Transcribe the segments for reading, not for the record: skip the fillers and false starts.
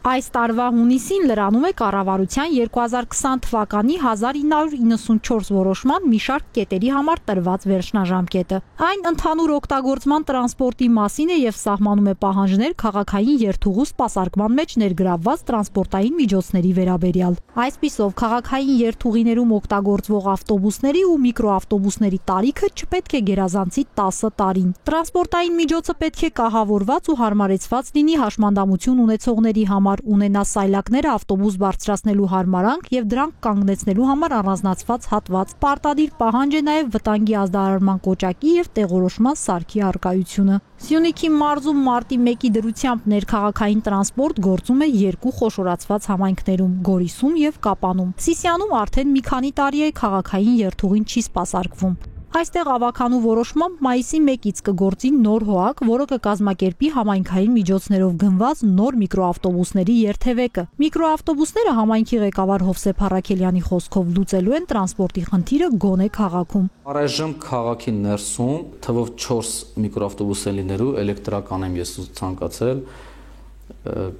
Այս տարվա հունիսին լրանում է կառավարության 2020 թվականի 1994 որոշման մի շարք կետերի համար տրված վերջնաժամկետը։ Այն ընդհանուր օգտագործման տրանսպորտի մասին է եւ սահմանում է պահանջներ քաղաքային երթուղու սպասարկման մեջ ներգրավված տրանսպորտային միջոցների վերաբերյալ։ Այսպիսով, քաղաքային երթուղիներում օգտագործվող ավտոբուսների ու միկրոավտոբուսների տարիքը չպետք է գերազանցի 10 տարին։ Տրանսպորտային միջոցը պետք է կահավորված ու հարմարեցված լինի հաշմանդամություն ունեցողների համար, ունենա սայլակները ավտոբուս բարձրացնելու հարմարանք եւ դրանք կանգնեցնելու համար առանձնացված հատված։ Պարտադիր պահանջ է նաեւ վտանգի ազդարարման կոճակի եւ տեղորոշման սարքի առկայությունը։ Սյունիքի մարզում մարտի 1-ի դրությամբ ներքաղաքային տրանսպորտ գործում է 2 խոշորացված համայնքներում՝ Գորիսում եւ Կապանում։ Սիսիանում արդեն մի քանի տարի է քաղաքային երթուղին չի սպասարկվում։ Այստեղ ավականու որոշմամբ մայիսի 1-ից կգործի նոր հոակ, որը կկազմակերպի համայնքային միջոցներով գնված նոր միկրոավտոբուսների երթևեկը։ Միկրոավտոբուսները համայնքի ղեկավար Հովսեփ Առաքելյանի խոսքով լուծելու են տրանսպորտի խնդիրը գոնե քաղաքում։ Առայժմ քաղաքի ներսում թվով 4 միկրոավտոբուս են լինելու, էլեկտրական եմ ես ցանկացել,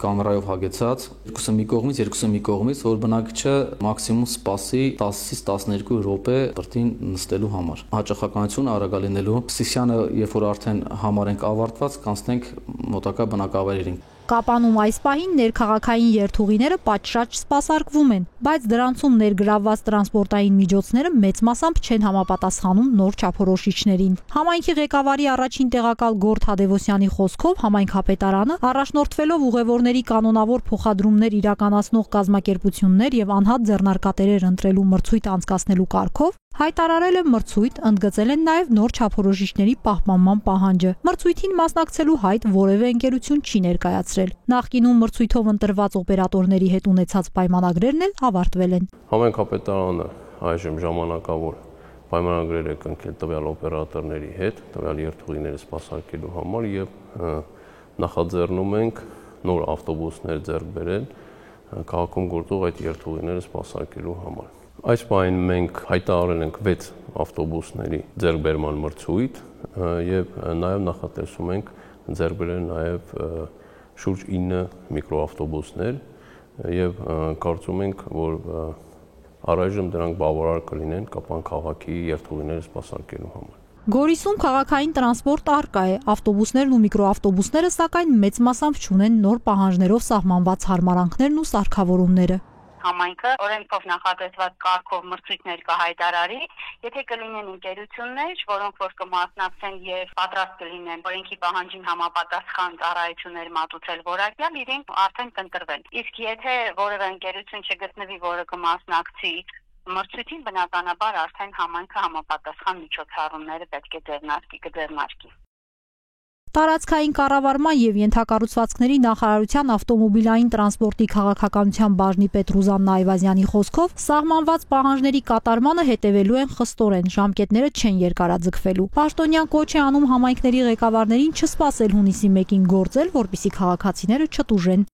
կամերայով հագեցած, երկուսը մի կողմից, երկուսը մի կողմից, որ բնակիչը մաքսիմում սպասի 10-ից 12 րոպե բրտին նստելու համար։ Հաճախականությունը արագ լինելու։ Սիսիանը, երբ որ արդեն համար ենք ավարտված, կանցնենք մոտակա բնակավայրերին։ Կապանում այս պահին ներքաղաքային երթուղիները պատշաճ սպասարկվում են, բայց դրանցում ներգրավված տրանսպորտային միջոցները մեծ մասամբ չեն համապատասխանում նոր չափորոշիչներին։ Համայնքի ղեկավարի առաջին տեղակալ Գորթ Հադևոսյանի խոսքով համայնքապետարանը առաջնորդվելով ուղևորների կանոնավոր փոխադրումներ իրականացնող կազմակերպություններ եւ անհատ ձեռնարկատերեր ընտրելու մրցույթ անցկացնելու կարգով հայտարարել է մրցույթ, ընդգծել են նաև նոր չափորոշիչների պահպանման պահանջը։ Մրցույթին մասնակցելու հայտ որևէ ընկերություն չի ներկայացրել։ Նախկինում մրցույթով ընտրված օպերատորների հետ ունեցած պայմանագրերն էլ ավարտվել են։ Համայնքապետարանը այժմ ժամանակավոր պայմանագրեր է կնքել տվյալ օպերատորների հետ, տվյալ երթուղիները սպասարկելու համար եւ նախաձեռնում ենք նոր ավտոբուսներ ձեռք բերել քաղաքում գործող այդ երթուղիները սպասարկելու համար։ Այս պահին մենք հայտարարել ենք 6 ավտոբուսների ձեռքբերման մրցույթ եւ նաեւ նախատեսում ենք ձեռք բերել նաեւ շուրջ 9 միկրոավտոբուսներ եւ կարծում ենք, որ առայժմ դրանք բավարար կլինեն Կապան քաղաքի երթուղիները սպասարկելու համար։ Գորիսում քաղաքային տրանսպորտ առկա է, ավտոբուսներն ու միկրոավտոբուսները սակայն մեծ մասամբ չունեն նոր պահանջներով սահմանված հարմարանքներն ու սարքավորումները։ Համայնքը օրենքով նախատեսված կարգով մրցույթներ կհայտարարի, եթե կլինեն ընկերություններ, որոնք որ կմասնակցեն եւ պատրաստ կլինեն օրենքի պահանջին համապատասխան ծառայություններ մատուցել որակյալ, իրենք արդեն կընտրվեն։ Իսկ եթե որևէ ընկերություն չգտնվի, որը կմասնակցի մրցույթին, բնականաբար արդեն համայնքը համապատասխան միջոցառումները պետք է ձեռնարկի։ Տարածքային կառավարման եւ ենթակառուցվածքների նախարարության ավտոմոբիլային տրանսպորտի քաղաքականության բաժնի պետ Ռուզաննա Այվազյանի խոսքով սահմանված պահանջների կատարմանը հետևելու են խստորեն, ժամկետները չեն երկարաձգվելու։ Պաշտոնյան կոչ է անում համայնքների ղեկավարներին չսպասել հունիսի 1-ին գործել, որպեսզի քաղաքացիները չտուժեն։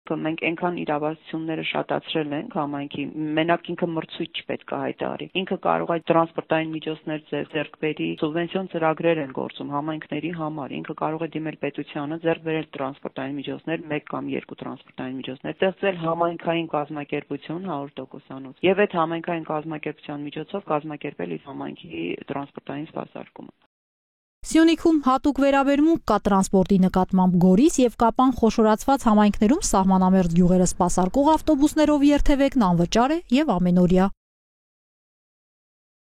Մենք այնքան իրավասությունները շատացրել ենք համայնքի, մենակ ինքը մրցույթ չպետք է հայտարարի։ Ինքը կարող է տրանսպորտային միջոցներ ձեռք բերի, սուբվենցիոն ծրագրեր են գործում համայնքների համար։ Ինքը կարող է դիմել պետությանը, ձեռք բերել տրանսպորտային միջոցներ, 1 կամ 2 տրանսպորտային միջոցներ, ստեղծել համայնքային կազմակերպություն 100%-անոց։ Եվ այդ համայնքային կազմակերպության միջոցով կազմակերպել իր համայնքի տրանսպորտային սպասարկումը։ Սյունիքում հատուկ վերաբերմունք կա տրանսպորտի նկատմամբ Գորիս եւ Կապան խոշորացված համայնքներում սահմանամերձ գյուղերը սպասարկող ավտոբուսներով երթևեկն անվճար է եւ ամենօրյա։